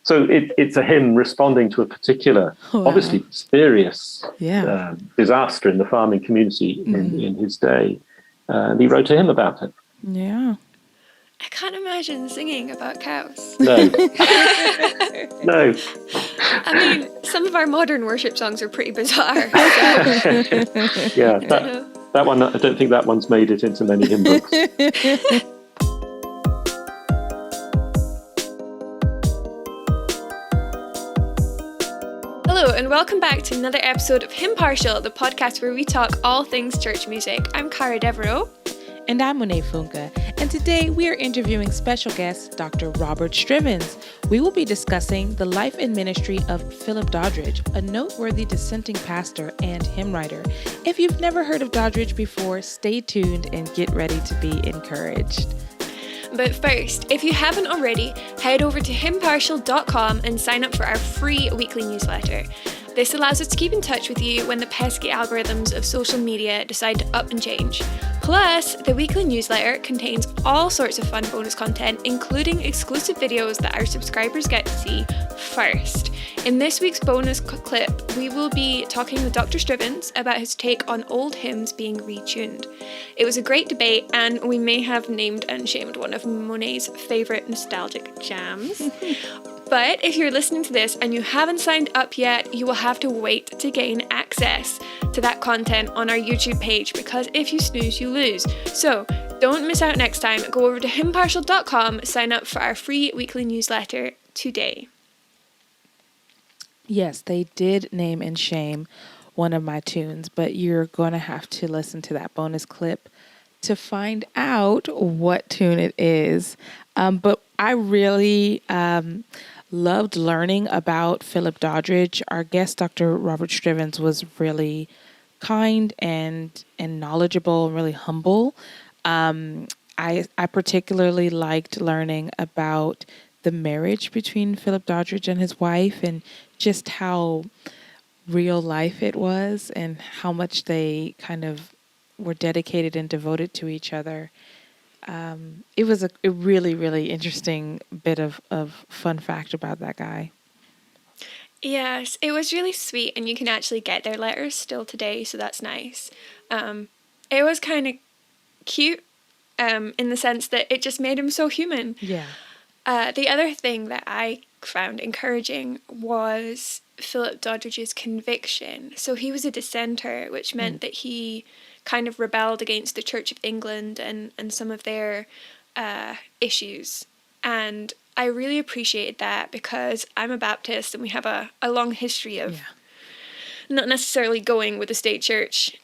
So it's a hymn responding to a particular, obviously serious disaster in the farming community in his day. And he wrote a hymn about it. Yeah. I can't imagine singing about cows. No. No. I mean, some of our modern worship songs are pretty bizarre. So. Yeah, that one, I don't think that one's made it into many hymn books. Hello and welcome back to another episode of Hymnpartial, the podcast where we talk all things church music. I'm Cara Devereaux. And I'm Monet Funke. And today we are interviewing special guest Dr. Robert Strivens. We will be discussing the life and ministry of Philip Doddridge, a noteworthy dissenting pastor and hymn writer. If you've never heard of Doddridge before, stay tuned and get ready to be encouraged. But first, if you haven't already, head over to hymnpartial.com and sign up for our free weekly newsletter. This allows us to keep in touch with you when the pesky algorithms of social media decide to up and change. Plus, the weekly newsletter contains all sorts of fun bonus content, including exclusive videos that our subscribers get to see first. In this week's bonus clip, we will be talking with Dr. Strivens about his take on old hymns being retuned. It was a great debate, and we may have named and shamed one of Monet's favourite nostalgic jams. But if you're listening to this and you haven't signed up yet, you will have to wait to gain access to that content on our YouTube page, because if you snooze, you lose. So don't miss out next time. Go over to hymnpartial.com, sign up for our free weekly newsletter today. Yes, they did name and shame one of my tunes, but you're going to have to listen to that bonus clip to find out what tune it is. But I really loved learning about Philip Doddridge. Our guest, Dr. Robert Strivens, was really kind and knowledgeable and really humble. I particularly liked learning about the marriage between Philip Doddridge and his wife and just how real life it was and how much they kind of were dedicated and devoted to each other. It was a really, really interesting bit of fun fact about that guy. Yes, it was really sweet, and you can actually get their letters still today, so that's nice. It was kind of cute in the sense that it just made him so human. Yeah. The other thing that I found encouraging was Philip Doddridge's conviction. So he was a dissenter, which meant that he kind of rebelled against the Church of England and some of their issues. And I really appreciated that because I'm a Baptist and we have a long history of not necessarily going with the state church.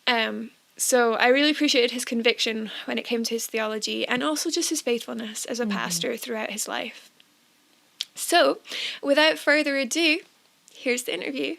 So I really appreciated his conviction when it came to his theology and also just his faithfulness as a pastor throughout his life. So without further ado, here's the interview.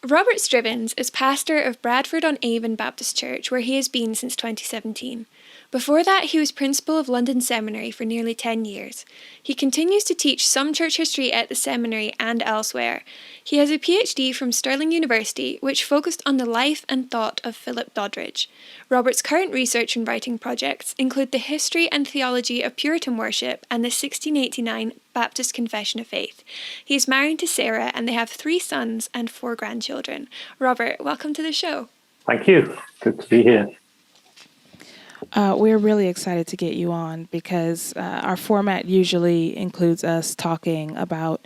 Robert Strivens is pastor of Bradford-on-Avon Baptist Church, where he has been since 2017. Before that, he was principal of London Seminary for nearly 10 years. He continues to teach some church history at the seminary and elsewhere. He has a PhD from Stirling University, which focused on the life and thought of Philip Doddridge. Robert's current research and writing projects include the history and theology of Puritan worship and the 1689 Baptist Confession of Faith. He is married to Sarah and they have 3 sons and 4 grandchildren. Robert, welcome to the show. Thank you. Good to be here. We're really excited to get you on because our format usually includes us talking about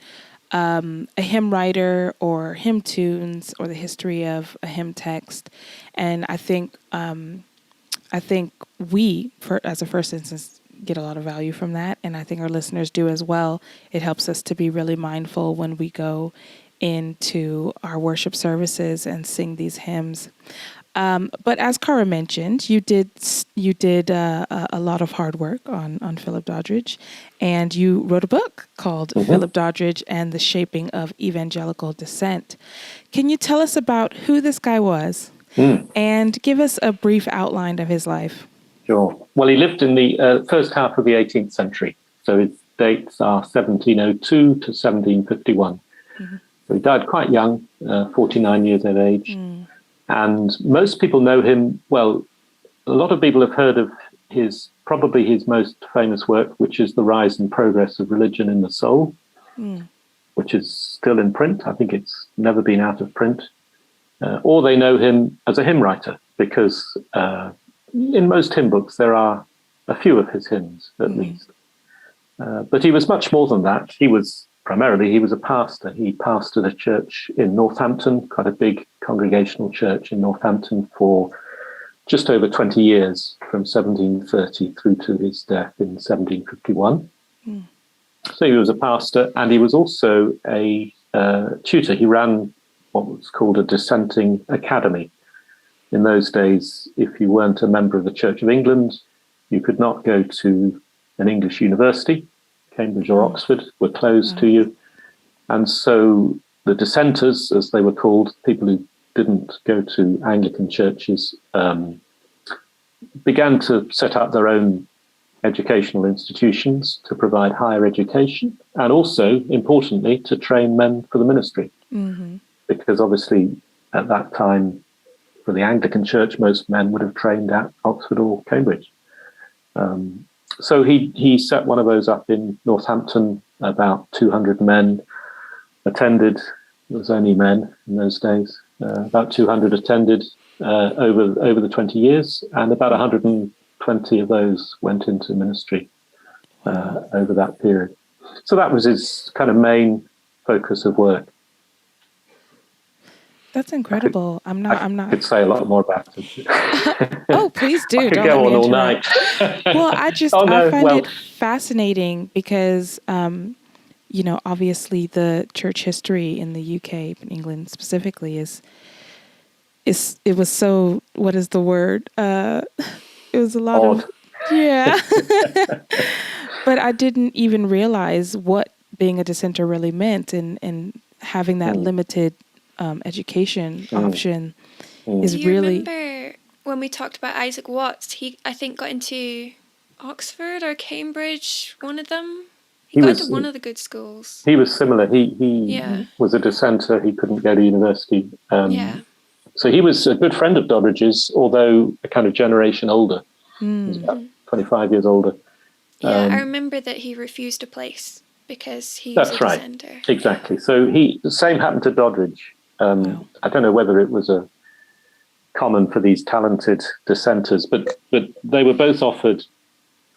a hymn writer or hymn tunes or the history of a hymn text. And I think we, as a first instance, get a lot of value from that. And I think our listeners do as well. It helps us to be really mindful when we go into our worship services and sing these hymns. But as Cara mentioned, you did a lot of hard work on Philip Doddridge, and you wrote a book called Philip Doddridge and the Shaping of Evangelical Dissent. Can you tell us about who this guy was and give us a brief outline of his life? Sure. Well, he lived in the first half of the 18th century, so his dates are 1702 to 1751. So he died quite young, 49 years of age. And most people know him, well, a lot of people have heard of probably his most famous work, which is The Rise and Progress of Religion in the Soul. which is still in print. I think it's never been out of print. Or they know him as a hymn writer, because in most hymn books there are a few of his hymns, at least. But he was much more than that. He was a pastor. He pastored a church in Northampton, quite a big congregational church in Northampton, for just over 20 years, from 1730 through to his death in 1751. So he was a pastor, and he was also a tutor. He ran what was called a dissenting academy. In those days, if you weren't a member of the Church of England, you could not go to an English university. Cambridge or Oxford were closed to you. And so the dissenters, as they were called, people who didn't go to Anglican churches, began to set up their own educational institutions to provide higher education, and also, importantly, to train men for the ministry. Because obviously at that time, for the Anglican Church, most men would have trained at Oxford or Cambridge. So he set one of those up in Northampton. About 200 men attended. It was only men in those days. About 200 attended over the 20 years, and about 120 of those went into ministry over that period. So that was his kind of main focus of work. That's incredible. I could say a lot more about it. Oh, please do. I could Don't go let me on all interrupt. night. Well, I find it fascinating because, obviously the church history in the UK, in England specifically, it was so, what is the word? It was a lot Odd. of, yeah. But I didn't even realize what being a dissenter really meant, and having that limited education option is really. Do you remember when we talked about Isaac Watts? He, I think, got into Oxford or Cambridge, one of them. He got into one of the good schools. He was similar. He was a dissenter. He couldn't go to university. So he was a good friend of Doddridge's, although a kind of generation older. He was about 25 years older. Yeah, I remember that he refused a place because he was a dissenter. Right. Exactly. So the same happened to Doddridge. Wow. I don't know whether it was a common for these talented dissenters, but they were both offered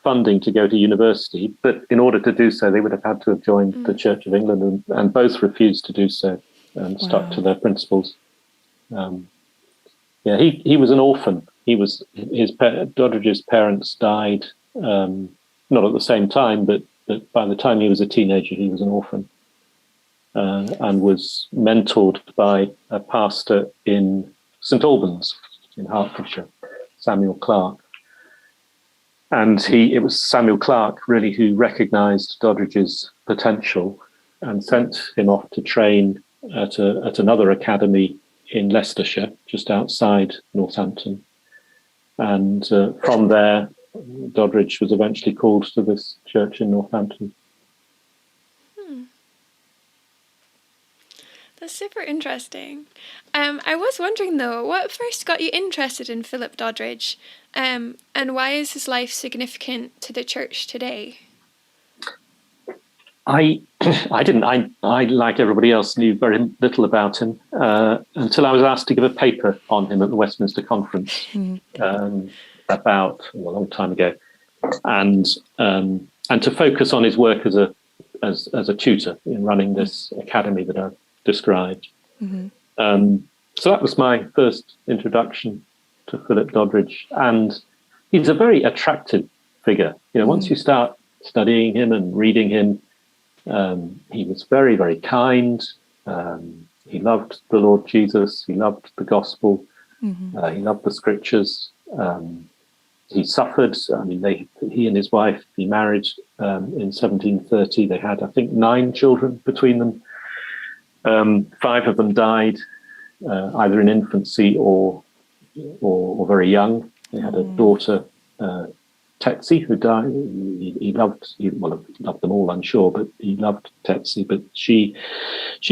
funding to go to university, but in order to do so, they would have had to have joined the Church of England, and both refused to do so and stuck to their principles. He was an orphan. Doddridge's parents died, not at the same time, but by the time he was a teenager, he was an orphan. And was mentored by a pastor in St Albans in Hertfordshire, Samuel Clark. And it was Samuel Clark really who recognised Doddridge's potential and sent him off to train at another academy in Leicestershire, just outside Northampton. And from there, Doddridge was eventually called to this church in Northampton. That's super interesting. I was wondering, though, what first got you interested in Philip Doddridge, and why is his life significant to the church today? I didn't. I, like everybody else, knew very little about him until I was asked to give a paper on him at the Westminster Conference about a long time ago, and to focus on his work as a tutor in running this academy that I've described. So that was my first introduction to Philip Doddridge, and he's a very attractive figure. Once you start studying him and reading him, he was very, very kind. He loved the Lord Jesus. He loved the gospel. He loved the scriptures. He suffered. I mean, he and his wife, he married in 1730. They had, I think, 9 children between them. 5 of them died either in infancy or very young. They had a daughter, Tetsi, who died. He loved them all, I'm sure, but he loved Tetsi. But she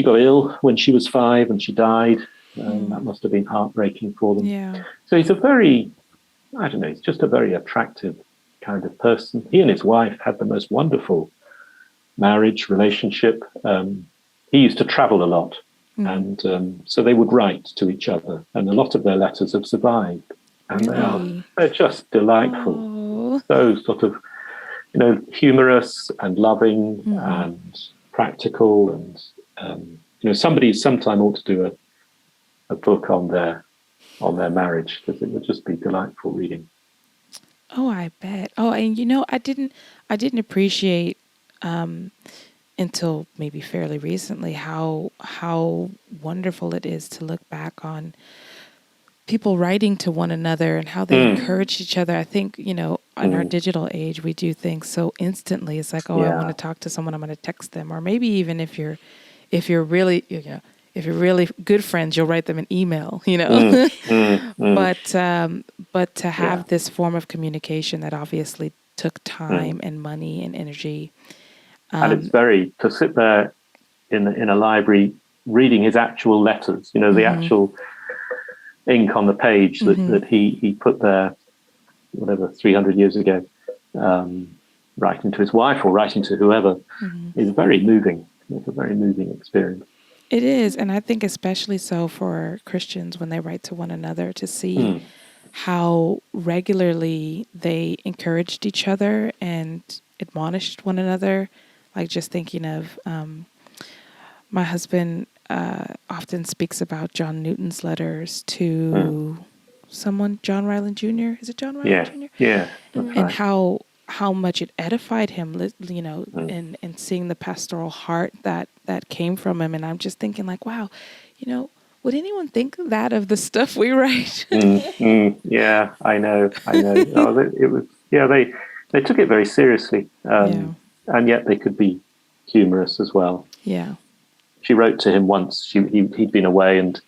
got ill when she was 5 and she died. That must have been heartbreaking for them. Yeah. So he's just a very attractive kind of person. He and his wife had the most wonderful marriage, relationship. He used to travel a lot, and so they would write to each other, and a lot of their letters have survived, and they're just delightful. Oh. So sort of, humorous and loving and practical, and somebody sometime ought to do a book on their marriage, because it would just be delightful reading. Oh, I bet. Oh, and I didn't appreciate until maybe fairly recently how wonderful it is to look back on people writing to one another and how they encourage each other. I think, in our digital age, we do things so instantly. It's like, I want to talk to someone, I'm going to text them. Or maybe even if you're really, if you're really good friends, you'll write them an email, But to have this form of communication that obviously took time and money and energy. And it's to sit there in a library reading his actual letters, the actual ink on the page that he put there, whatever, 300 years ago, writing to his wife or writing to whoever, is very moving. It's a very moving experience. It is, and I think especially so for Christians when they write to one another, to see how regularly they encouraged each other and admonished one another. Like just thinking of my husband often speaks about John Newton's letters to someone, John Ryland Jr. Is it John Ryland Jr.? Yeah, and right. How much it edified him, and seeing the pastoral heart that came from him. And I'm just thinking like, wow, would anyone think that of the stuff we write? Yeah, I know. It was, they took it very seriously. And yet they could be humorous as well. Yeah. She wrote to him once. He'd been away, and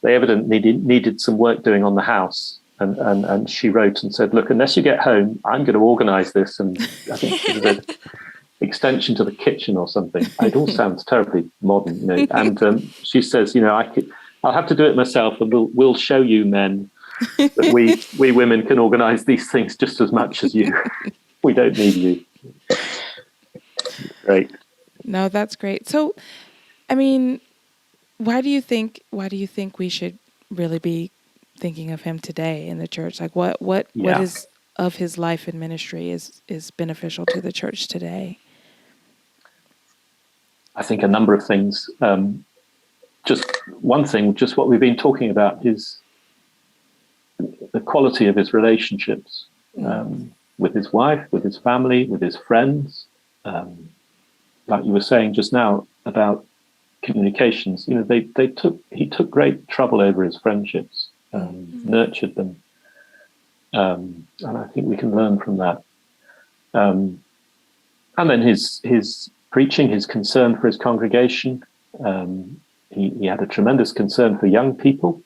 they evidently needed some work doing on the house. And she wrote and said, "Look, unless you get home, I'm going to organise this." And I think it was an extension to the kitchen or something. It all sounds terribly modern, And she says, I'll have to do it myself, and we'll show you men that we women can organise these things just as much as you. We don't need you. Great. No, that's great. So, I mean, why do you think we should really be thinking of him today in the church? Like what is of his life and ministry is beneficial to the church today? I think a number of things. Just one thing, just what we've been talking about, is the quality of his relationships with his wife, with his family, with his friends. Like you were saying just now about communications, he took great trouble over his friendships, nurtured them, and I think we can learn from that. And then his preaching, his concern for his congregation. He had a tremendous concern for young people.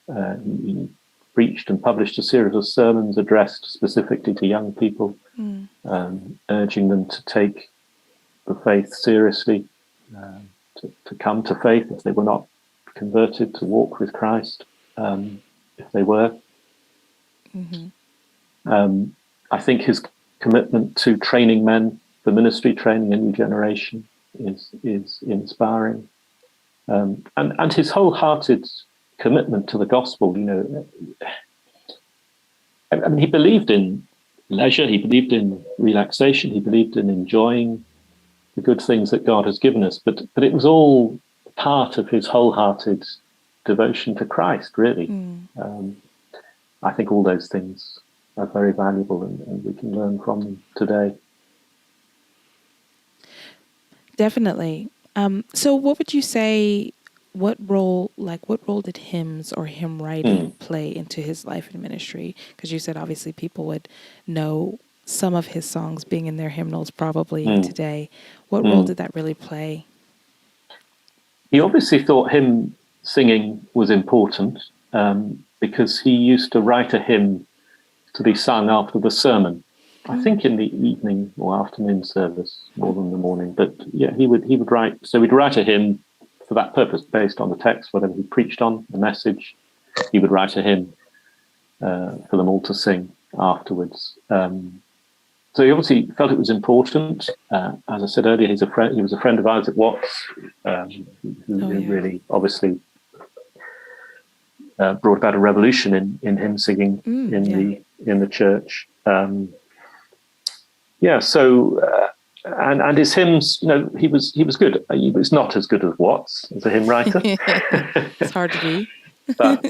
He preached and published a series of sermons addressed specifically to young people, urging them to take the faith seriously, to come to faith if they were not converted, to walk with Christ if they were. I think his commitment to training men for ministry, training a new generation, is inspiring. And his wholehearted commitment to the gospel, I mean, he believed in leisure, he believed in relaxation, he believed in enjoying the good things that God has given us, but it was all part of his wholehearted devotion to Christ, really. I think all those things are very valuable, and we can learn from them today. Definitely. So what would you say, what role did hymns or hymn writing play into his life and ministry? Because you said obviously people would know some of his songs being in their hymnals probably today. What role did that really play? He obviously thought hymn singing was important, because he used to write a hymn to be sung after the sermon. I think in the evening or afternoon service more than the morning. But yeah, he would write. So we'd write a hymn for that purpose, based on the text, whatever he preached on, the message. He would write a hymn for them all to sing afterwards. So he obviously felt it was important. As I said earlier, he's a friend. He was a friend of Isaac Watts, who really obviously brought about a revolution in hymn singing in the church. And his hymns, he was good. He was not as good as Watts as a hymn writer. It's hard to be. But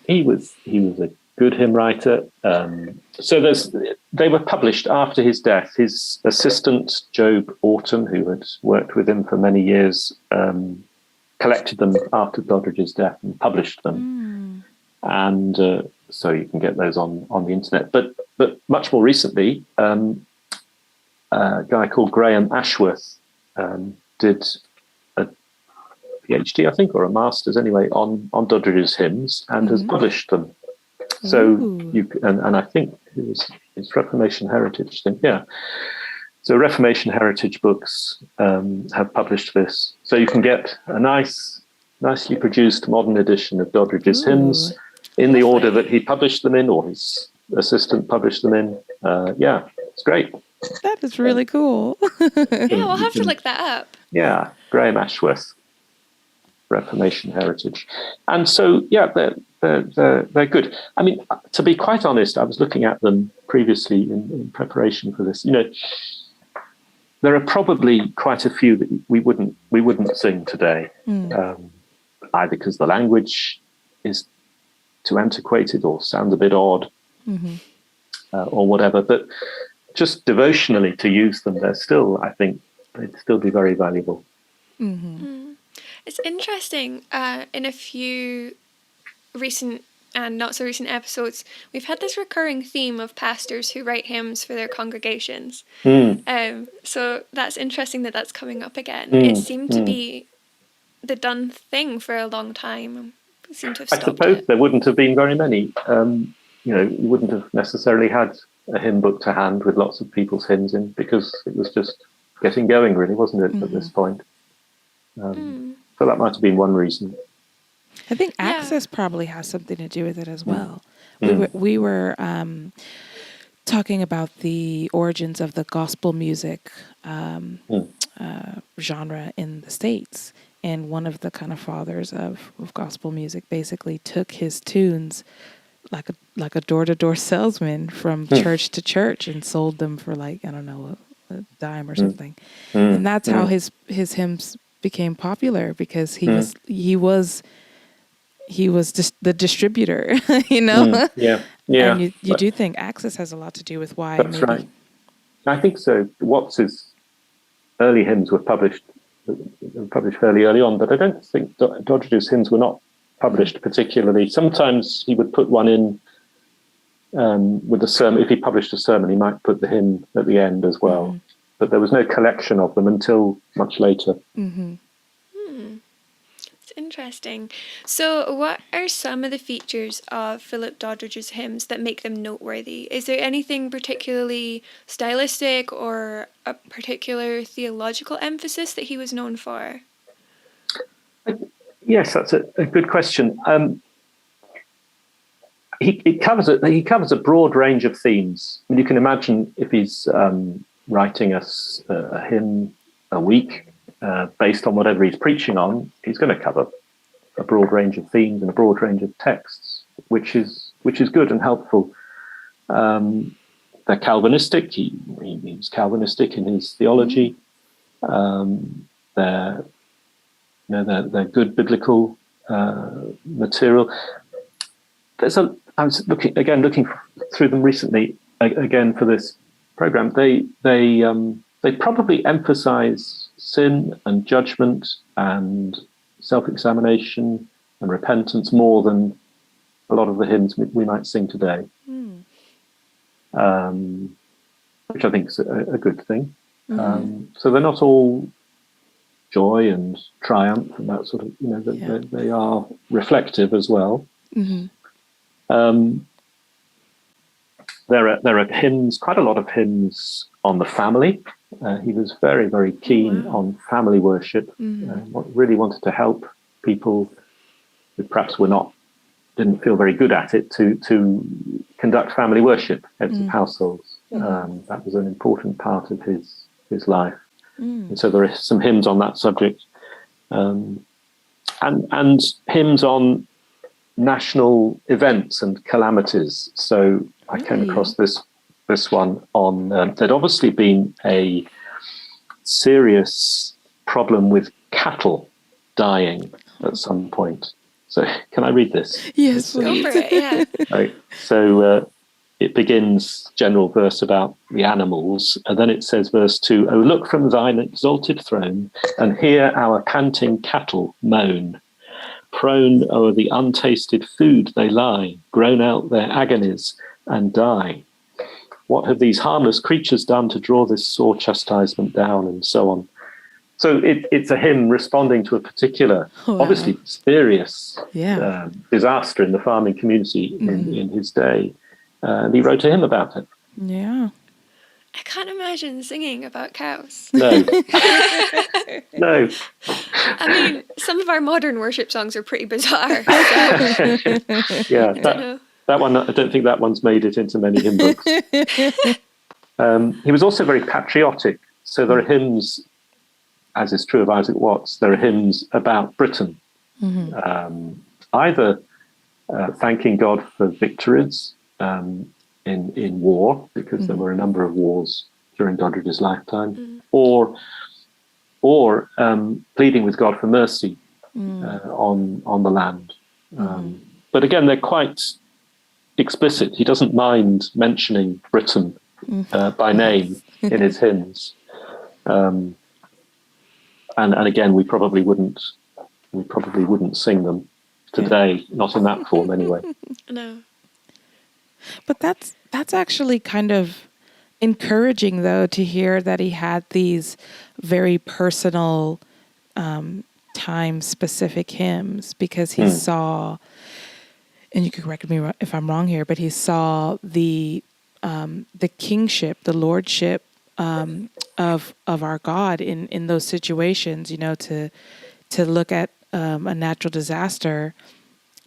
he was a good hymn writer. So they were published after his death. His assistant, Job Orton, who had worked with him for many years, collected them after Doddridge's death and published them. And so you can get those on the internet. But much more recently, a guy called Graham Ashworth did a PhD, I think, or a master's anyway, on Doddridge's hymns and has published them. So and I think it's Reformation Heritage thing, yeah. So Reformation Heritage Books have published this. So you can get a nicely produced modern edition of Doddridge's hymns in the order that he published them in, or his assistant published them in. It's great. That is really cool. Yeah, we'll have to look that up. Yeah, Graham Ashworth, Reformation Heritage. And so, yeah, they're good. I mean, to be quite honest, I was looking at them previously in preparation for this. There are probably quite a few that we wouldn't sing today, either because the language is too antiquated or sounds a bit odd, or whatever. But just devotionally to use them, they'd still be very valuable. It's interesting. In a few recent and not so recent episodes, we've had this recurring theme of pastors who write hymns for their congregations. So that's interesting that that's coming up again. It seemed to be the done thing for a long time. It seemed to have stopped. I suppose there wouldn't have been very many. You wouldn't have necessarily had a hymn book to hand with lots of people's hymns in, because it was just getting going, really, wasn't it, at this point? So that might have been one reason. I think access probably has something to do with it as well. We were talking about the origins of the gospel music genre in the States, and one of the kind of fathers of gospel music basically took his tunes like a door-to-door salesman from church to church and sold them for a dime or something. And that's how his hymns became popular, because he was just the distributor, Yeah. And you do think access has a lot to do with why. That's right. I think so. Watts's early hymns were published fairly early on, but I don't think Doddridge's hymns were not published particularly. Sometimes he would put one in with a sermon. If he published a sermon, he might put the hymn at the end as well. But there was no collection of them until much later. It's interesting. So what are some of the features of Philip Doddridge's hymns that make them noteworthy? Is there anything particularly stylistic or a particular theological emphasis that he was known for? Yes, that's a good question. He covers a broad range of themes. I mean, you can imagine if he's writing us a hymn a week based on whatever he's preaching on, he's going to cover a broad range of themes and a broad range of texts, which is good and helpful. They're Calvinistic. He's Calvinistic in his theology. They're good biblical material. I was looking through them recently again for this program. They probably emphasize sin and judgment and self-examination and repentance more than a lot of the hymns we might sing today, which I think is a good thing. So they're not all joy and triumph and that sort of, they are reflective as well. There are hymns, quite a lot of hymns on the family. He was very, very keen on family worship. Really wanted to help people who perhaps didn't feel very good at it to conduct family worship, heads of households. That was an important part of his life. And so there are some hymns on that subject, and hymns on national events and calamities. So I came across this one on there'd obviously been a serious problem with cattle dying at some point. So can I read this? Yes, Go for it, yeah. Right. So it begins, general verse about the animals, and then it says, verse 2, "O look from thine exalted throne, and hear our panting cattle moan. Prone o'er the untasted food they lie, groan out their agonies and die. What have these harmless creatures done to draw this sore chastisement down?" and so on. So it's a hymn responding to a particular, obviously serious disaster in the farming community in his day. And he wrote a hymn about it. Yeah. I can't imagine singing about cows. No. No. I mean, some of our modern worship songs are pretty bizarre. So Yeah, that one, I don't think that one's made it into many hymn books. He was also very patriotic. So there are hymns, as is true of Isaac Watts, there are hymns about Britain, either thanking God for victories in war, because there were a number of wars during Doddridge's lifetime, or pleading with God for mercy on the land. But again, they're quite explicit. He doesn't mind mentioning Britain by name in his hymns. And again, we probably wouldn't sing them today, not in that form anyway. No. But that's actually kind of encouraging, though, to hear that he had these very personal, time-specific hymns, because he saw, and you can correct me if I'm wrong here, but he saw the kingship, the lordship of our God in those situations. You know, to look at a natural disaster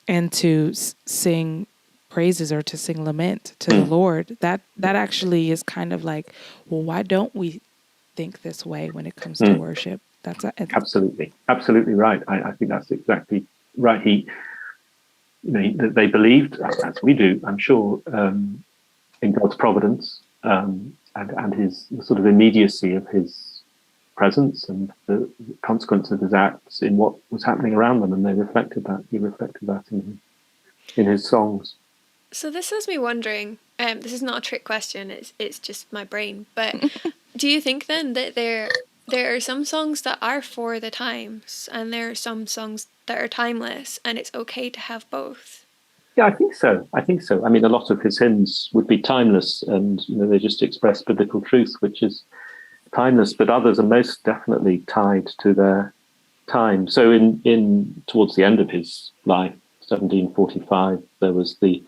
and to sing praises or to sing lament to the Lord. That actually is kind of like, well, why don't we think this way when it comes to worship? That's absolutely right. I think that's exactly right. They believed, as we do, I'm sure, in God's providence and his the sort of immediacy of his presence and the consequence of his acts in what was happening around them, and they reflected that. He reflected that in his songs. So this has me wondering. This is not a trick question. It's just my brain. But do you think then that there are some songs that are for the times, and there are some songs that are timeless, and it's okay to have both? Yeah, I think so. I mean, a lot of his hymns would be timeless, and they just express biblical truth, which is timeless. But others are most definitely tied to their time. So, in towards the end of his life, 1745, there was the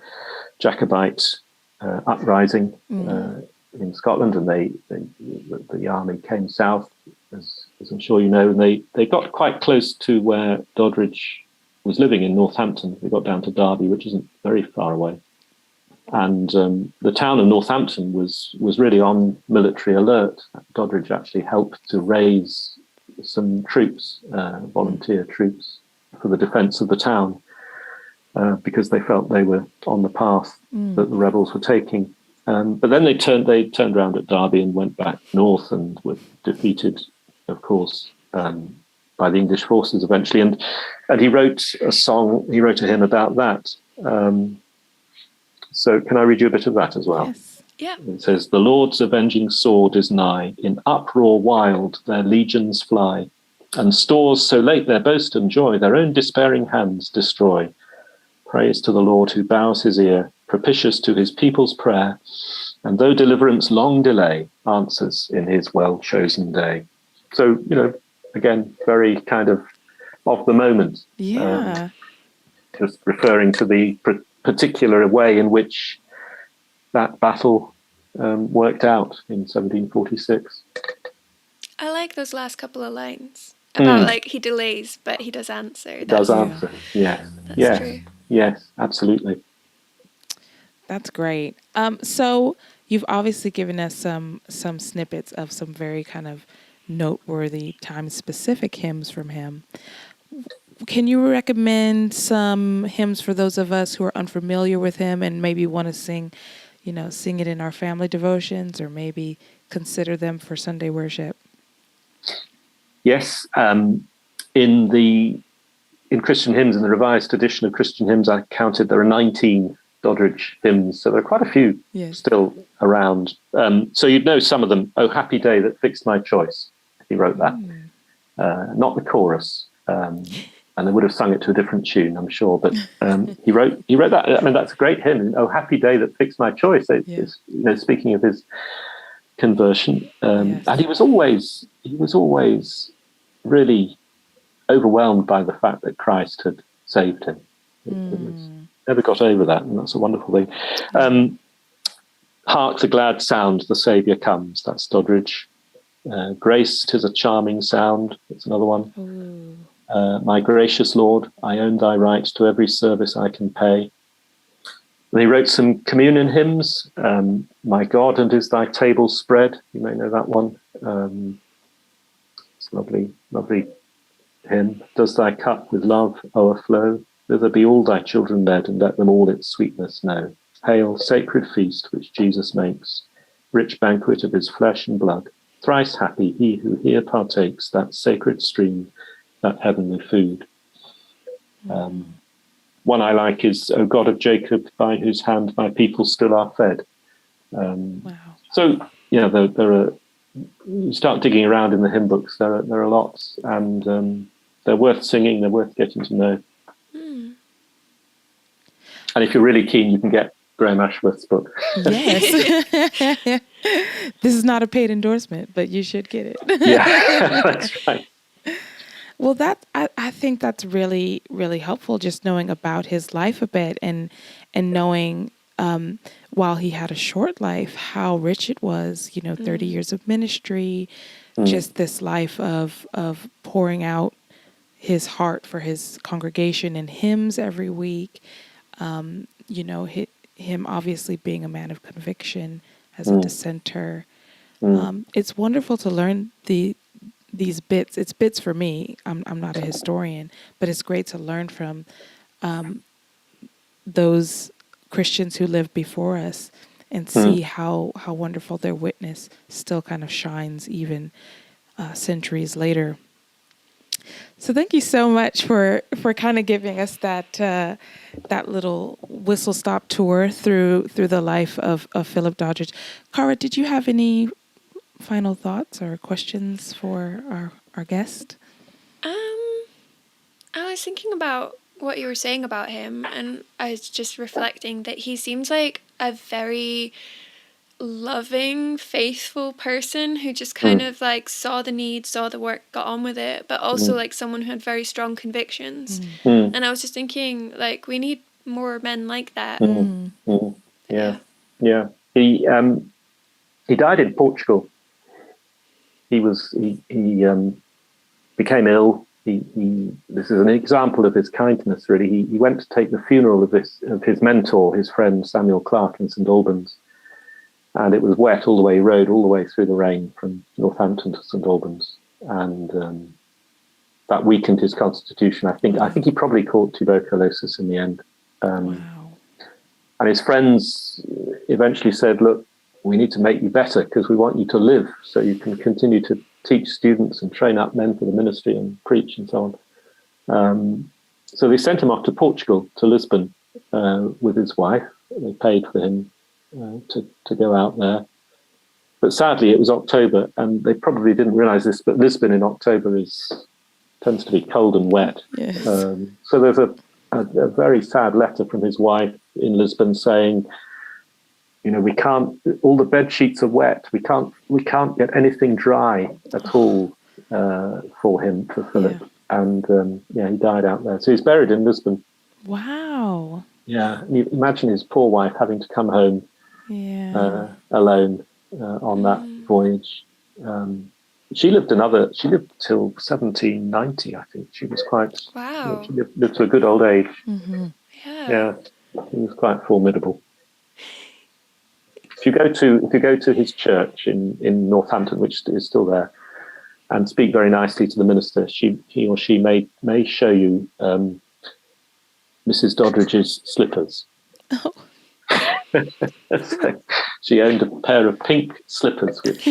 Jacobite uprising in Scotland, and the army came south, as I'm sure you know, and they got quite close to where Doddridge was living in Northampton. They got down to Derby, which isn't very far away, and the town of Northampton was really on military alert. Doddridge actually helped to raise some troops, volunteer troops, for the defence of the town. Because they felt they were on the path that the rebels were taking. But then they turned around at Derby and went back north and were defeated, of course, by the English forces eventually. And he wrote a hymn about that. So can I read you a bit of that as well? Yes. Yeah. It says, "The Lord's avenging sword is nigh, in uproar wild their legions fly, and stores so late their boast and joy, their own despairing hands destroy. Praise to the Lord who bows his ear, propitious to his people's prayer, and though deliverance long delay, answers in his well-chosen day." So, again, very kind of the moment. Yeah. Just referring to the particular way in which that battle worked out in 1746. I like those last couple of lines about he delays, but he does answer. He does answer, yes. That's true. Yes, absolutely. That's great. So you've obviously given us some snippets of some very kind of noteworthy time-specific hymns from him. Can you recommend some hymns for those of us who are unfamiliar with him and maybe want to sing it in our family devotions, or maybe consider them for Sunday worship? Yes. In Christian hymns, in the revised edition of Christian hymns, I counted there are 19 Doddridge hymns, so there are quite a few still around. So you'd know some of them. "Oh, happy day that fixed my choice." He wrote that. Not the chorus, and they would have sung it to a different tune, I'm sure. But he wrote that. I mean, that's a great hymn. "Oh, happy day that fixed my choice." It's, speaking of his conversion, and he was always really overwhelmed by the fact that Christ had saved him. Never got over that, and that's a wonderful thing. "Hark the glad sound, the Saviour comes." That's Doddridge. "Grace, 'tis a charming sound." That's another one. "My gracious Lord, I own thy right to every service I can pay." And he wrote some communion hymns. "My God, and is thy table spread?" You may know that one. It's a lovely hymn. "Does thy cup with love o'erflow? Thither be all thy children led, and let them all its sweetness know. Hail, sacred feast which Jesus makes, rich banquet of his flesh and blood. Thrice happy he who here partakes that sacred stream, that heavenly food." One I like is, "O God of Jacob, by whose hand my people still are fed." So, there are. You start digging around in the hymn books. There are lots, and they're worth singing. They're worth getting to know. And if you're really keen, you can get Graham Ashworth's book. Yes. This is not a paid endorsement, but you should get it. Yeah, that's right. Well, I think that's really, really helpful, just knowing about his life a bit and knowing while he had a short life, how rich it was, 30 years of ministry, just this life of pouring out his heart for his congregation in hymns every week. Him obviously being a man of conviction as a dissenter. It's wonderful to learn these bits. It's bits for me. I'm not a historian, but it's great to learn from those Christians who lived before us and see how wonderful their witness still kind of shines even centuries later. So thank you so much for kind of giving us that little whistle stop tour through the life of Philip Doddridge. Cara, did you have any final thoughts or questions for our guest? I was thinking about what you were saying about him, and I was just reflecting that he seems like a very loving, faithful person who just kind of like saw the need, saw the work, got on with it, but also like someone who had very strong convictions. And I was just thinking, like, we need more men like that. Yeah. He died in Portugal. He became ill. This is an example of his kindness, really. He went to take the funeral of his mentor, his friend Samuel Clarke, in St Albans. And it was wet all the way. He rode all the way through the rain from Northampton to St Albans, and that weakened his constitution. I think he probably caught tuberculosis in the end. And his friends eventually said, "Look, we need to make you better because we want you to live, so you can continue to teach students and train up men for the ministry and preach and so on." So they sent him off to Portugal, to Lisbon, with his wife. They paid for him to go out there. But sadly, it was October, and they probably didn't realize this, but Lisbon in October tends to be cold and wet. Yes. So there's a very sad letter from his wife in Lisbon saying, we can't, all the bed sheets are wet. We can't get anything dry at all for Philip. Yeah. And he died out there. So he's buried in Lisbon. Wow. Yeah. And you imagine his poor wife having to come home alone on that voyage. She lived till 1790, I think. She was quite, she lived to a good old age. Yeah. She was quite formidable. If you go to his church in Northampton, which is still there, and speak very nicely to the minister, he or she may show you Mrs. Doddridge's slippers. Oh. So she owned a pair of pink slippers, which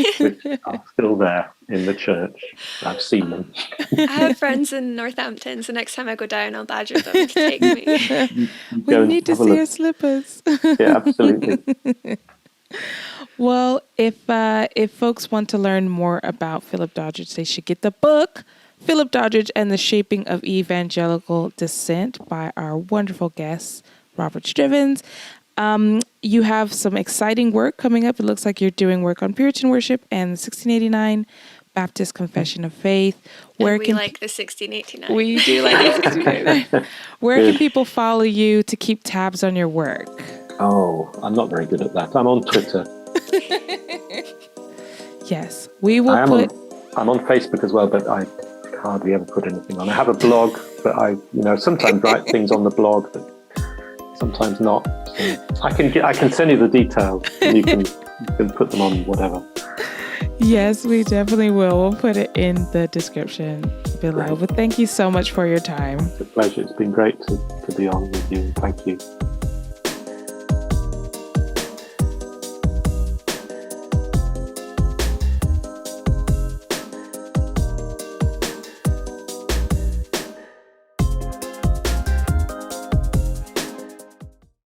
are still there in the church. I've seen them. I have friends in Northampton, so next time I go down, I'll badger them to take me. We need to see her slippers. Yeah, absolutely. Well, if folks want to learn more about Philip Doddridge, they should get the book, Philip Doddridge and the Shaping of Evangelical Dissent by our wonderful guest, Robert Strivens. You have some exciting work coming up. It looks like you're doing work on Puritan worship and the 1689 Baptist Confession of Faith. Where we like the 1689. We do like the 1689. Where can people follow you to keep tabs on your work? Oh, I'm not very good at that. I'm on Twitter. Yes, we will I'm on Facebook as well, but I hardly ever put anything on. I have a blog, but I sometimes write things on the blog, but sometimes not. So I can send you the details. And you can put them on whatever. Yes, we definitely will. We'll put it in the description below. Right. But thank you so much for your time. It's a pleasure. It's been great to be on with you. Thank you.